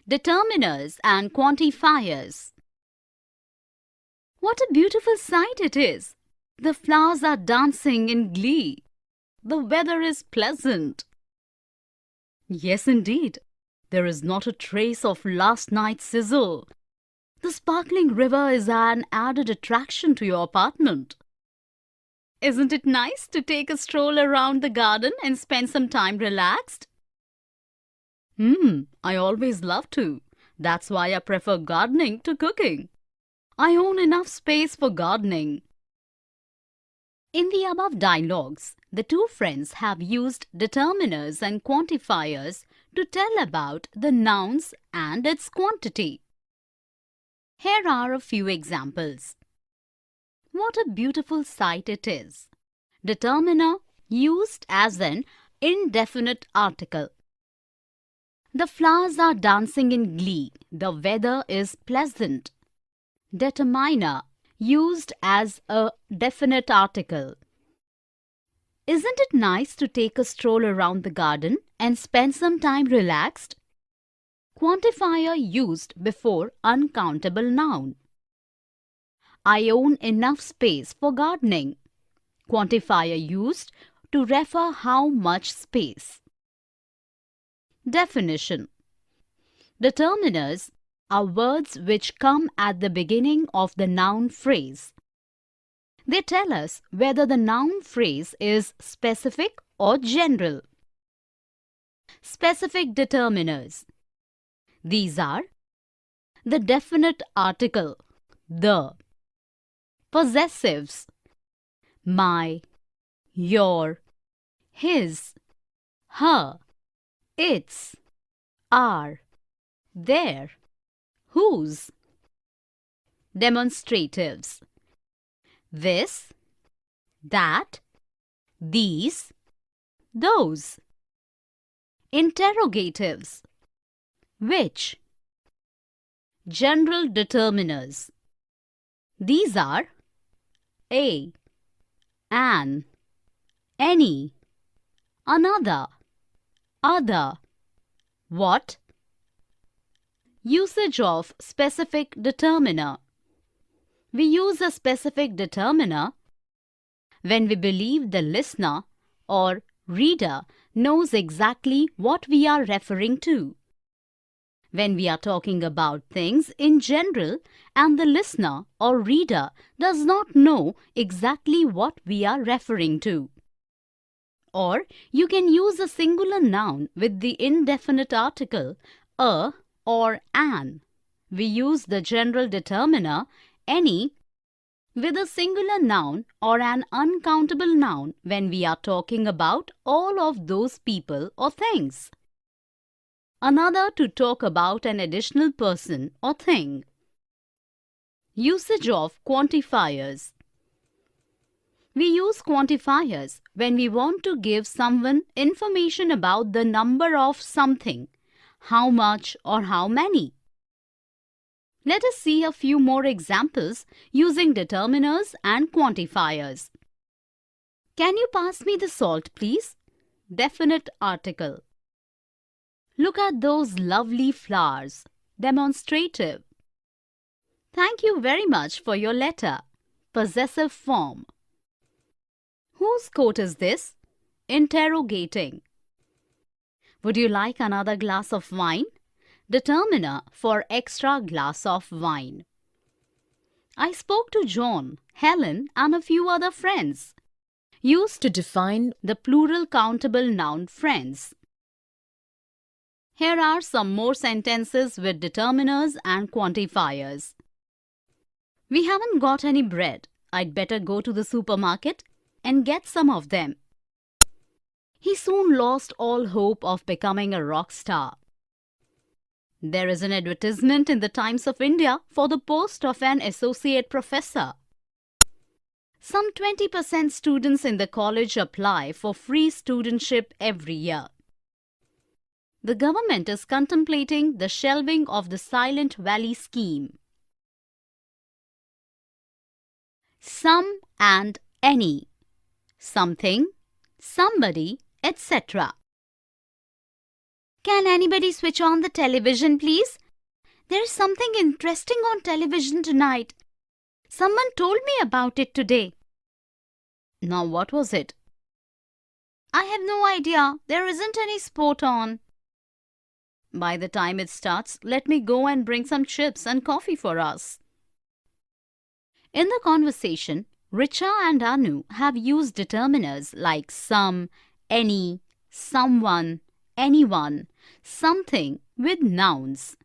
Determiners and quantifiers. What a beautiful sight it is! The flowers are dancing in glee. The weather is pleasant. Yes, indeed. There is not a trace of last night's sizzle. The sparkling river is an added attraction to your apartment. Isn't it nice to take a stroll around the garden and spend some time relaxed? I always love to. That's why I prefer gardening to cooking. I own enough space for gardening. In the above dialogues, the two friends have used determiners and quantifiers to tell about the nouns and its quantity. Here are a few examples. What a beautiful sight it is. Determiner used as an indefinite article. The flowers are dancing in glee. The weather is pleasant. Determiner used as a definite article. Isn't it nice to take a stroll around the garden and spend some time relaxed? Quantifier used before uncountable noun. I own enough space for gardening. Quantifier used to refer how much space. Definition. Determiners are words which come at the beginning of the noun phrase. They tell us whether the noun phrase is specific or general. Specific determiners. These are the definite article, the, possessives, my, your, his, her, its, our, their, whose. Demonstratives. This, that, these, those. Interrogatives. Which. General determiners. These are a, an, any, another, other, what. Usage of specific determiner. We use a specific determiner when we believe the listener or reader knows exactly what we are referring to. When we are talking about things in general and the listener or reader does not know exactly what we are referring to. Or you can use a singular noun with the indefinite article a or an. We use the general determiner any with a singular noun or an uncountable noun when we are talking about all of those people or things. Another to talk about an additional person or thing. Usage of quantifiers. We use quantifiers when we want to give someone information about the number of something, how much or how many. Let us see a few more examples using determiners and quantifiers. Can you pass me the salt, please? Definite article. Look at those lovely flowers. Demonstrative. Thank you very much for your letter. Possessive form. Whose coat is this? Interrogating. Would you like another glass of wine? Determiner for extra glass of wine. I spoke to John, Helen, and a few other friends. Used to define the plural countable noun friends. Here are some more sentences with determiners and quantifiers. We haven't got any bread. I'd better go to the supermarket and get some of them. He soon lost all hope of becoming a rock star. There is an advertisement in the Times of India for the post of an associate professor. Some 20% students in the college apply for free studentship every year. The government is contemplating the shelving of the Silent Valley scheme. Some and any. Something, somebody, etc. Can anybody switch on the television, please? There is something interesting on television tonight. Someone told me about it today. Now, what was it? I have no idea. There isn't any sport on. By the time it starts, let me go and bring some chips and coffee for us. In the conversation, Richa and Anu have used determiners like some, any, someone, anyone, something with nouns.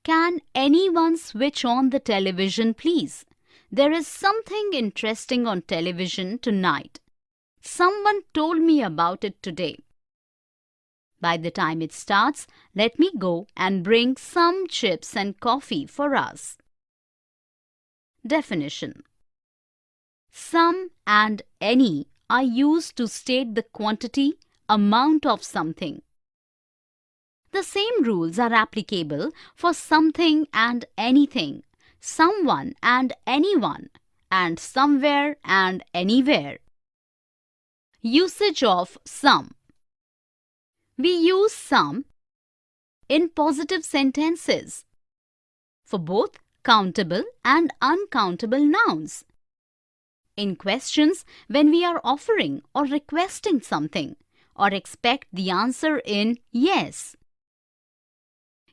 Can anyone switch on the television, please? There is something interesting on television tonight. Someone told me about it today. By the time it starts, let me go and bring some chips and coffee for us. Definition. Some and any are used to state the quantity, amount of something. The same rules are applicable for something and anything, someone and anyone, and somewhere and anywhere. Usage of some. We use some in positive sentences for both countable and uncountable nouns. In questions when we are offering or requesting something or expect the answer in yes.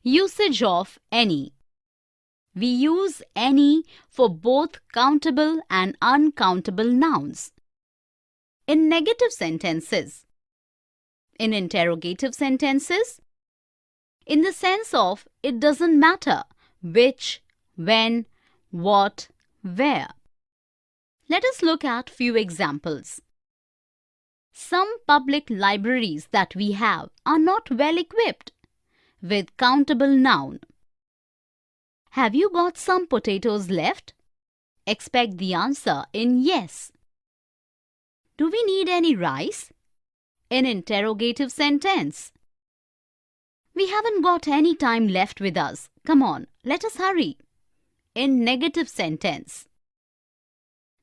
Usage of any. We use any for both countable and uncountable nouns. In negative sentences. In interrogative sentences. In the sense of it doesn't matter which, when, what, where. Let us look at few examples. Some public libraries that we have are not well equipped. With countable noun. Have you got some potatoes left? Expect the answer in yes. Do we need any rice? In interrogative sentence. We haven't got any time left with us. Come on, let us hurry. In negative sentence.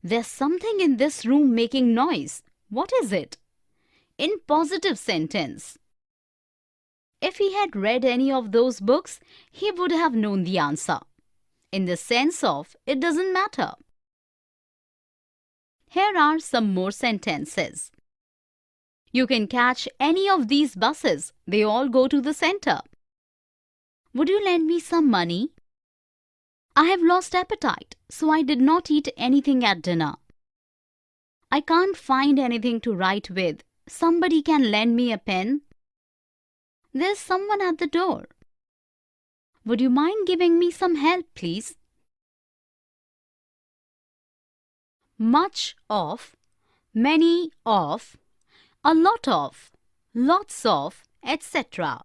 There's something in this room making noise. What is it? In positive sentence. If he had read any of those books, he would have known the answer. In the sense of it doesn't matter. Here are some more sentences. You can catch any of these buses. They all go to the center. Would you lend me some money? I have lost appetite, so I did not eat anything at dinner. I can't find anything to write with. Somebody can lend me a pen? There's someone at the door. Would you mind giving me some help, please? Much of, many of, a lot of, lots of, etc.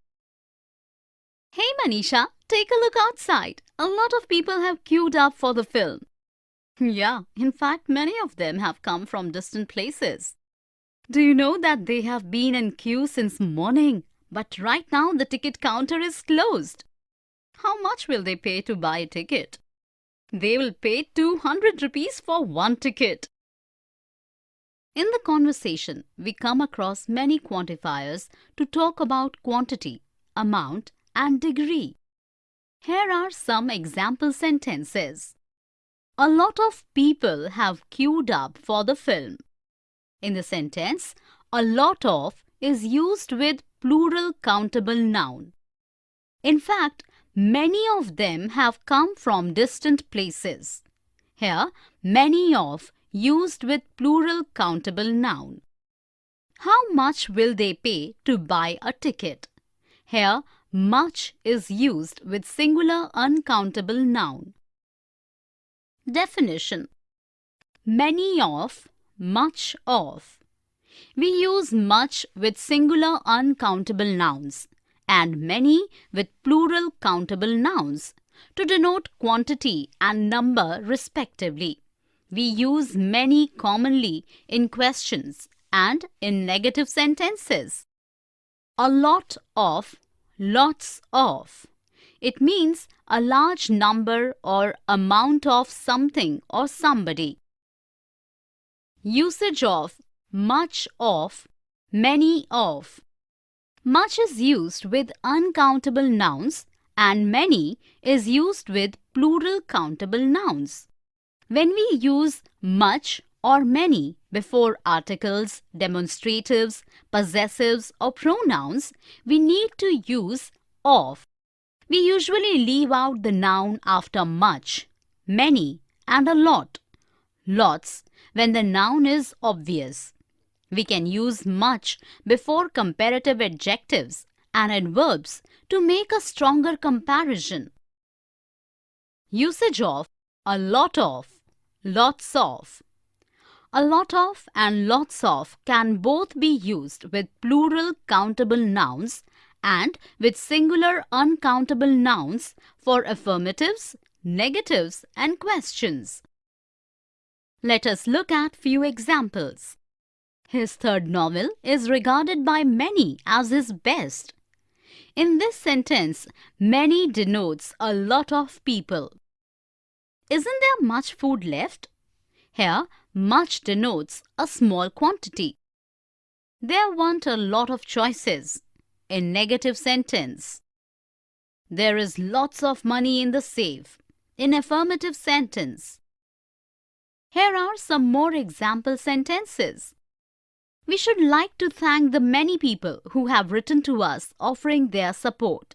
Hey Manisha, take a look outside. A lot of people have queued up for the film. Yeah, in fact, many of them have come from distant places. Do you know that they have been in queue since morning? But right now the ticket counter is closed. How much will they pay to buy a ticket? They will pay 200 rupees for one ticket. In the conversation, we come across many quantifiers to talk about quantity, amount, and degree. Here are some example sentences. A lot of people have queued up for the film. In the sentence, a lot of is used with plural countable noun. In fact, many of them have come from distant places. Here, many of used with plural countable noun. How much will they pay to buy a ticket? Here, much is used with singular uncountable noun. Definition. Many of, much of. We use much with singular uncountable nouns and many with plural countable nouns to denote quantity and number respectively. We use many commonly in questions and in negative sentences. A lot of, lots of. It means a large number or amount of something or somebody. Usage of, much of, many of. Much is used with uncountable nouns and many is used with plural countable nouns. When we use much or many before articles, demonstratives, possessives or pronouns, we need to use of. We usually leave out the noun after much, many and a lot, lots, when the noun is obvious. We can use much before comparative adjectives and adverbs to make a stronger comparison. Usage of a lot of, lots of. A lot of and lots of can both be used with plural countable nouns and with singular uncountable nouns for affirmatives, negatives and questions. Let us look at few examples. His third novel is regarded by many as his best. In this sentence, many denotes a lot of people. Isn't there much food left? Here, much denotes a small quantity. There weren't a lot of choices. In negative sentence, there is lots of money in the safe. In affirmative sentence. Here are some more example sentences. We should like to thank the many people who have written to us offering their support.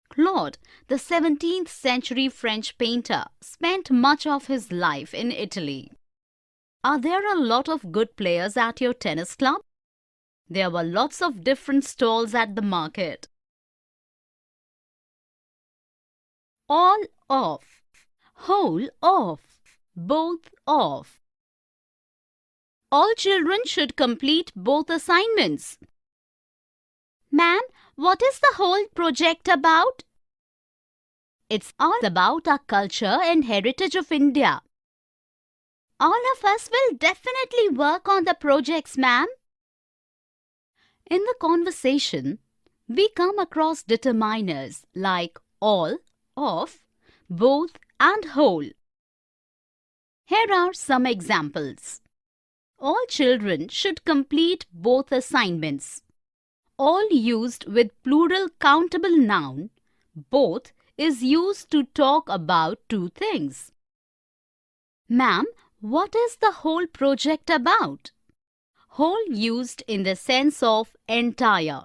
Claude, the 17th century French painter, spent much of his life in Italy. Are there a lot of good players at your tennis club? There were lots of different stalls at the market. All of, whole of, both of. All children should complete both assignments. Ma'am, what is the whole project about? It's all about our culture and heritage of India. All of us will definitely work on the projects, ma'am. In the conversation, we come across determiners like all, of, both and whole. Here are some examples. All children should complete both assignments. All used with plural countable noun, both is used to talk about two things. Ma'am, what is the whole project about? Whole used in the sense of entire.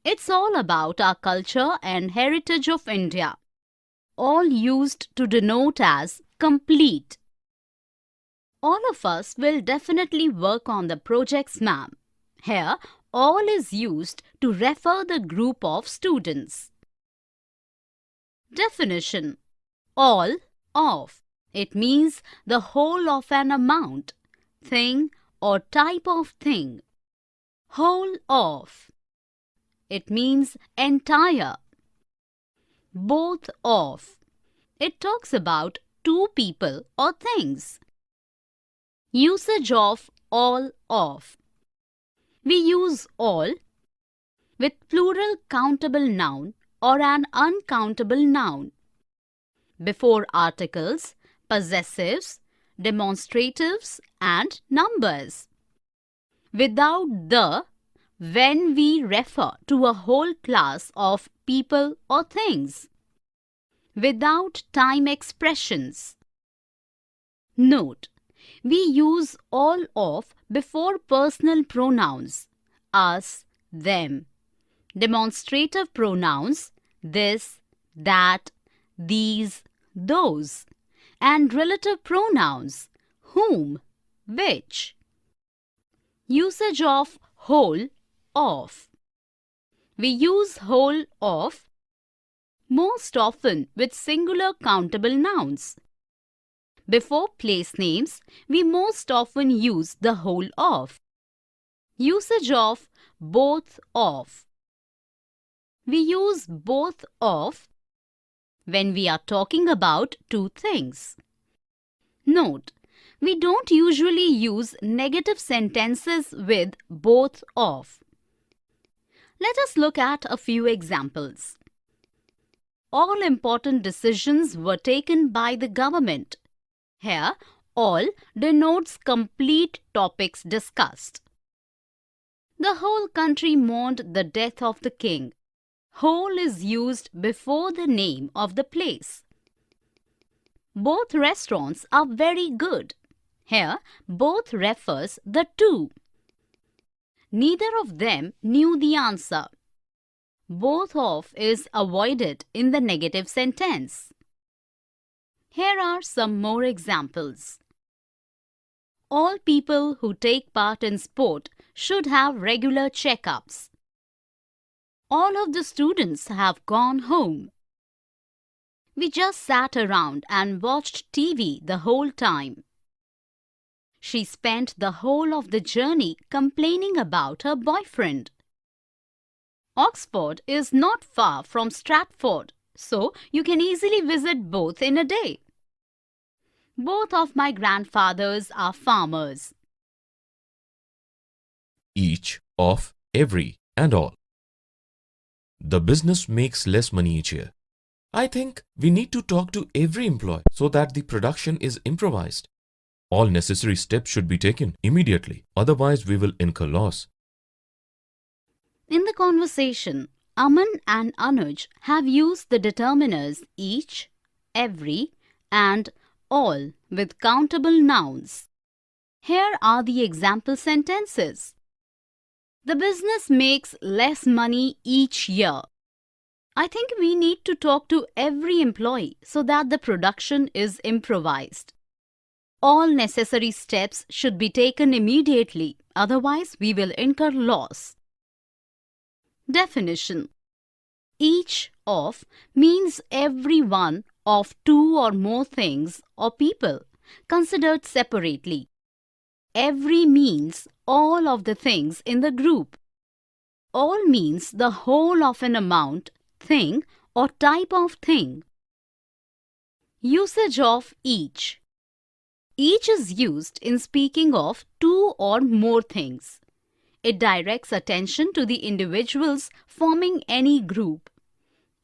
It's all about our culture and heritage of India. All used to denote as complete. All of us will definitely work on the projects, ma'am. Here, all is used to refer the group of students. Definition. All of. It means the whole of an amount, thing or type of thing. Whole of. It means entire. Both of. It talks about two people or things. Usage of all of. We use all with plural countable noun or an uncountable noun before articles, possessives, demonstratives and numbers. Without the when we refer to a whole class of people or things. Without time expressions. Note. We use all of before personal pronouns, us, them. Demonstrative pronouns, this, that, these, those. And relative pronouns, whom, which. Usage of whole of. We use whole of most often with singular countable nouns. Before place names, we most often use the whole of. Usage of both of. We use both of when we are talking about two things. Note, we don't usually use negative sentences with both of. Let us look at a few examples. All important decisions were taken by the government. Here, all denotes complete topics discussed. The whole country mourned the death of the king. Whole is used before the name of the place. Both restaurants are very good. Here, both refers the two. Neither of them knew the answer. Both of is avoided in the negative sentence. Here are some more examples. All people who take part in sport should have regular checkups. All of the students have gone home. We just sat around and watched TV the whole time. She spent the whole of the journey complaining about her boyfriend. Oxford is not far from Stratford, so you can easily visit both in a day. Both of my grandfathers are farmers. Each, of, every, and all. The business makes less money each year. I think we need to talk to every employee so that the production is improvised. All necessary steps should be taken immediately, otherwise we will incur loss. In the conversation, Aman and Anuj have used the determiners each, every, and all with countable nouns. Here are the example sentences. The business makes less money each year. I think we need to talk to every employee so that the production is improvised. All necessary steps should be taken immediately, otherwise we will incur loss. Definition. Each of means every one of two or more things or people considered separately. Every means all of the things in the group. All means the whole of an amount, thing or type of thing. Usage of each. Each is used in speaking of two or more things. It directs attention to the individuals forming any group.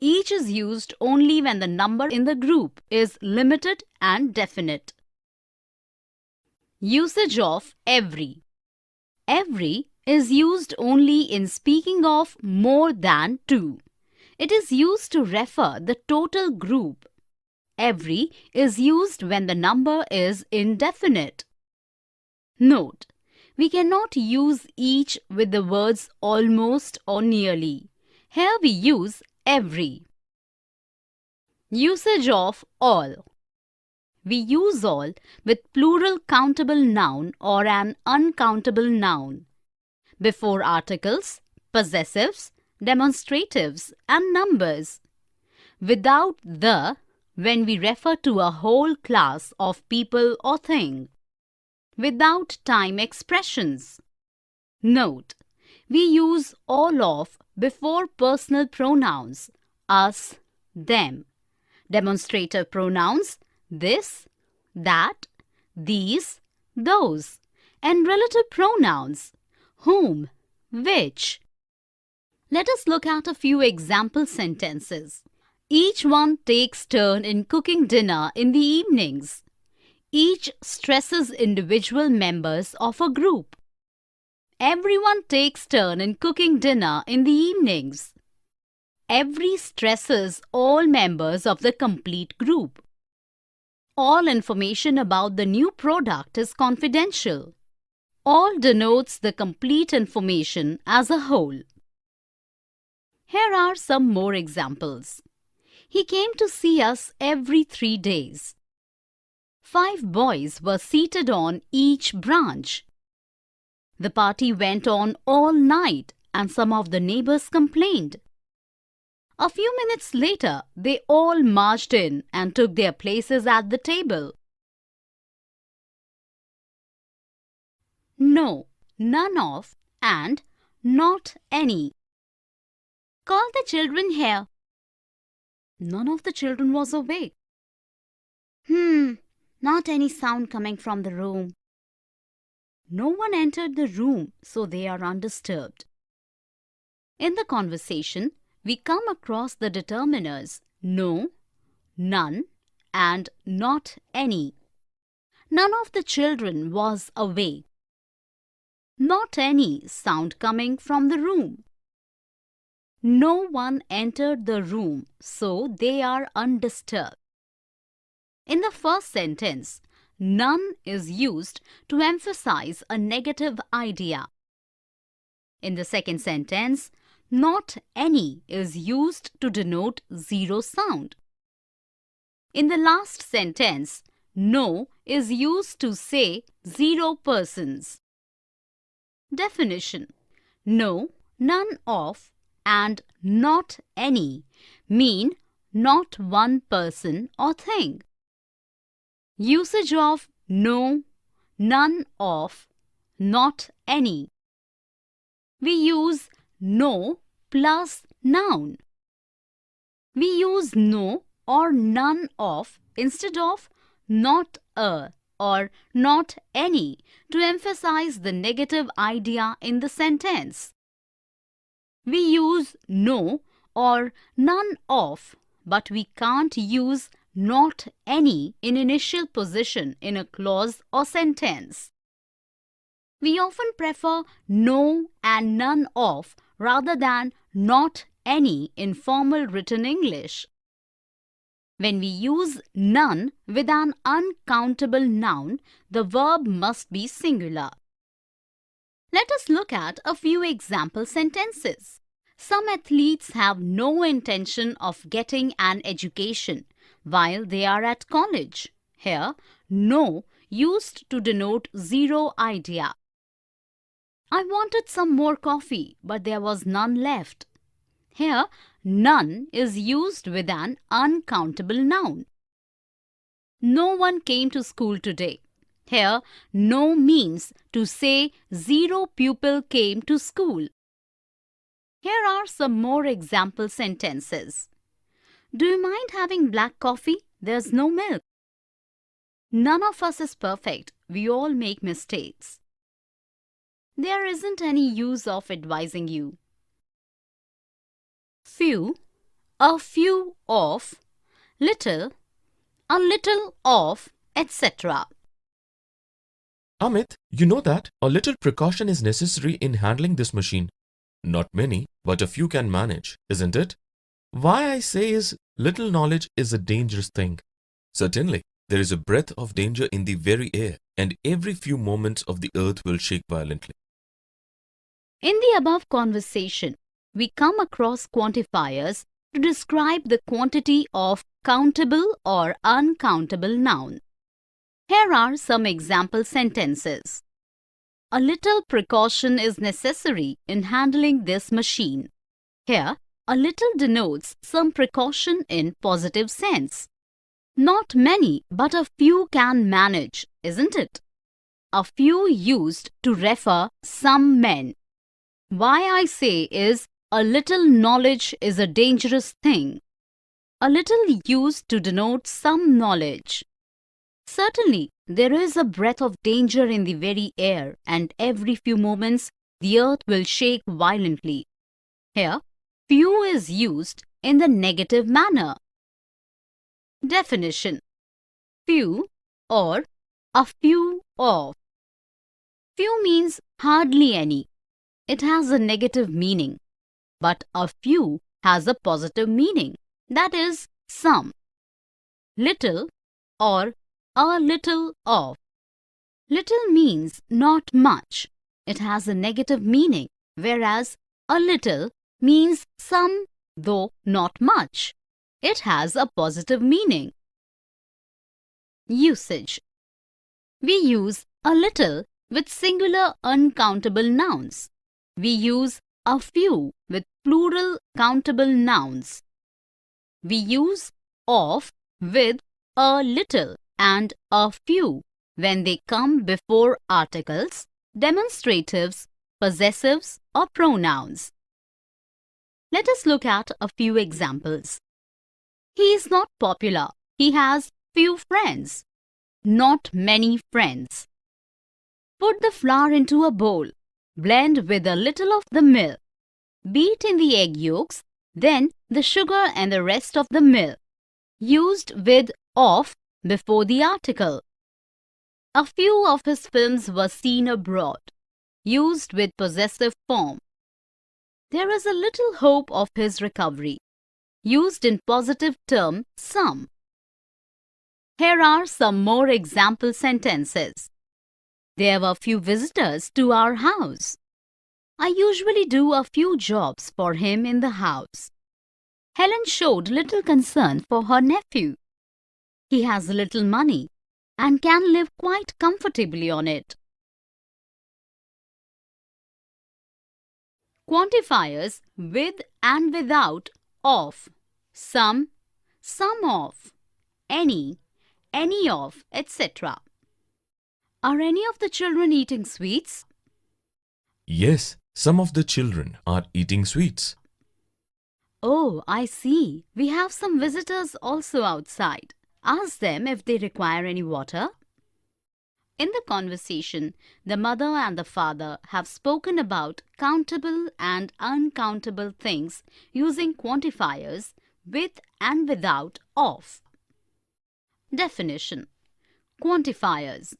Each is used only when the number in the group is limited and definite. Usage of every. Every is used only in speaking of more than two. It is used to refer the total group. Every is used when the number is indefinite. Note, we cannot use each with the words almost or nearly. Here we use every. Usage of all. We use all with plural countable noun or an uncountable noun. Before articles, possessives, demonstratives, and numbers. Without the when we refer to a whole class of people or thing. Without time expressions. Note, we use all of before personal pronouns, us, them. Demonstrative pronouns, this, that, these, those. And relative pronouns, whom, which. Let us look at a few example sentences. Each one takes turn in cooking dinner in the evenings. Each stresses individual members of a group. Everyone takes turn in cooking dinner in the evenings. Every stresses all members of the complete group. All information about the new product is confidential. All denotes the complete information as a whole. Here are some more examples. He came to see us every 3 days. 5 boys were seated on each branch. The party went on all night and some of the neighbors complained. A few minutes later, they all marched in and took their places at the table. No, none of, and not any. Call the children here. None of the children was awake. Not any sound coming from the room. No one entered the room, so they are undisturbed. In the conversation, we come across the determiners no, none, and not any. None of the children was awake. not any sound coming from the room. No one entered the room, so they are undisturbed. In the first sentence, none is used to emphasize a negative idea. In the second sentence, not any is used to denote zero sound. In the last sentence, no is used to say 0 persons. Definition: no, none of, and not any mean not one person or thing. Usage of no, none of, not any. We use no plus noun. We use no or none of instead of not a or not any to emphasize the negative idea in the sentence. We use no or none of, but we can't use not any in initial position in a clause or sentence. We often prefer no and none of rather than not any in formal written English. When we use none with an uncountable noun, the verb must be singular. Let us look at a few example sentences. Some athletes have no intention of getting an education while they are at college. Here, no used to denote zero idea. I wanted some more coffee, but there was none left. Here, none is used with an uncountable noun. No one came to school today. Here, no means to say 0 pupil came to school. Here are some more example sentences. Do you mind having black coffee? There's no milk. None of us is perfect. We all make mistakes. There isn't any use of advising you. Few, a few of, little, a little of, etc. Amit, you know that a little precaution is necessary in handling this machine. Not many, but a few can manage, isn't it? Why I say is, little knowledge is a dangerous thing. Certainly, there is a breath of danger in the very air, and every few moments of the earth will shake violently. In the above conversation, we come across quantifiers to describe the quantity of countable or uncountable noun. Here are some example sentences. A little precaution is necessary in handling this machine. Here, a little denotes some precaution in positive sense. Not many, but a few can manage, isn't it? A few used to refer some men. Why I say is, a little knowledge is a dangerous thing. A little used to denote some knowledge. Certainly, there is a breath of danger in the very air, and every few moments the earth will shake violently. Here, few is used in the negative manner. Definition: few or a few of. Few means hardly any. It has a negative meaning, but a few has a positive meaning, that is, some. Little or a little of. Little means not much. It has a negative meaning, whereas a little means some, though not much. It has a positive meaning. Usage: we use a little with singular uncountable nouns. We use a few with plural countable nouns. We use of with a little and a few when they come before articles, demonstratives, possessives, or pronouns. Let us look at a few examples. He is not popular. He has few friends. Not many friends. Put the flour into a bowl. Blend with a little of the milk. Beat in the egg yolks, then the sugar and the rest of the milk. Used with of before the article. A few of his films were seen abroad. used with possessive form. There is a little hope of his recovery, used in positive term some. Here are some more example sentences. There were few visitors to our house. I usually do a few jobs for him in the house. Helen showed little concern for her nephew. He has little money and can live quite comfortably on it. Quantifiers with and without of, some of, any of, etc. Are any of the children eating sweets? Yes, some of the children are eating sweets. Oh, I see. We have some visitors also outside. Ask them if they require any water. In the conversation, the mother and the father have spoken about countable and uncountable things using quantifiers with and without of. Definition: quantifiers,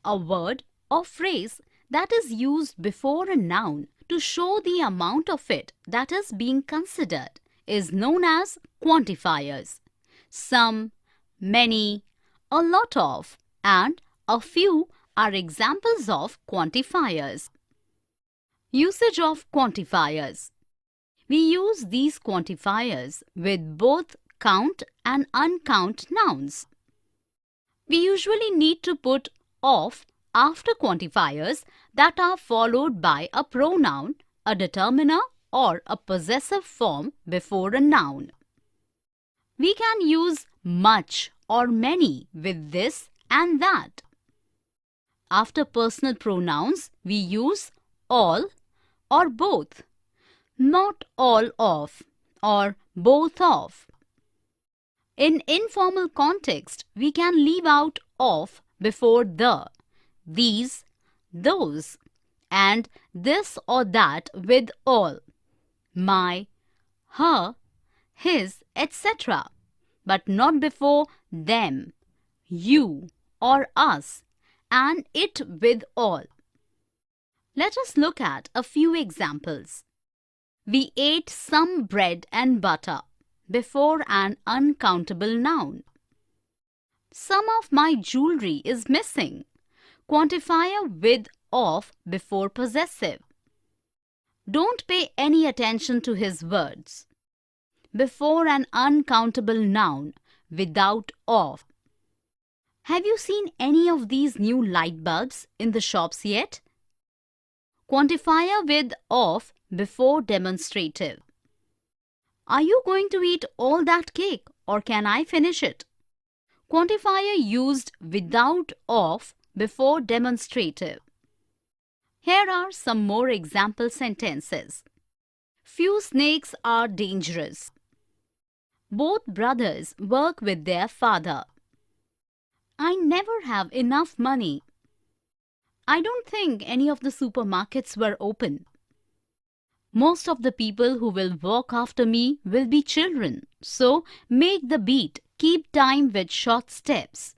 a word or phrase that is used before a noun to show the amount of it that is being considered, is known as quantifiers. Some, many, a lot of, and a few are examples of quantifiers. Usage of quantifiers. We use these quantifiers with both count and uncount nouns. We usually need to put of after quantifiers that are followed by a pronoun, a determiner, or a possessive form before a noun. We can use much or many with this and that. After personal pronouns, we use all or both, not all of or both of. In informal context, we can leave out of before the, these, those, and this or that with all, my, her, his, etc., but not before them, you, or us, and it with all. Let us look at a few examples. We ate some bread and butter before an uncountable noun. Some of my jewelry is missing. Quantifier with of before possessive. Don't pay any attention to his words. Before an uncountable noun without of. Have you seen any of these new light bulbs in the shops yet? Quantifier with of before demonstrative. Are you going to eat all that cake or can I finish it? Quantifier used without of before demonstrative. Here are some more example sentences. Few snakes are dangerous. Both brothers work with their father. I never have enough money. I don't think any of the supermarkets were open. Most of the people who will walk after me will be children, so make the beat, keep time with short steps.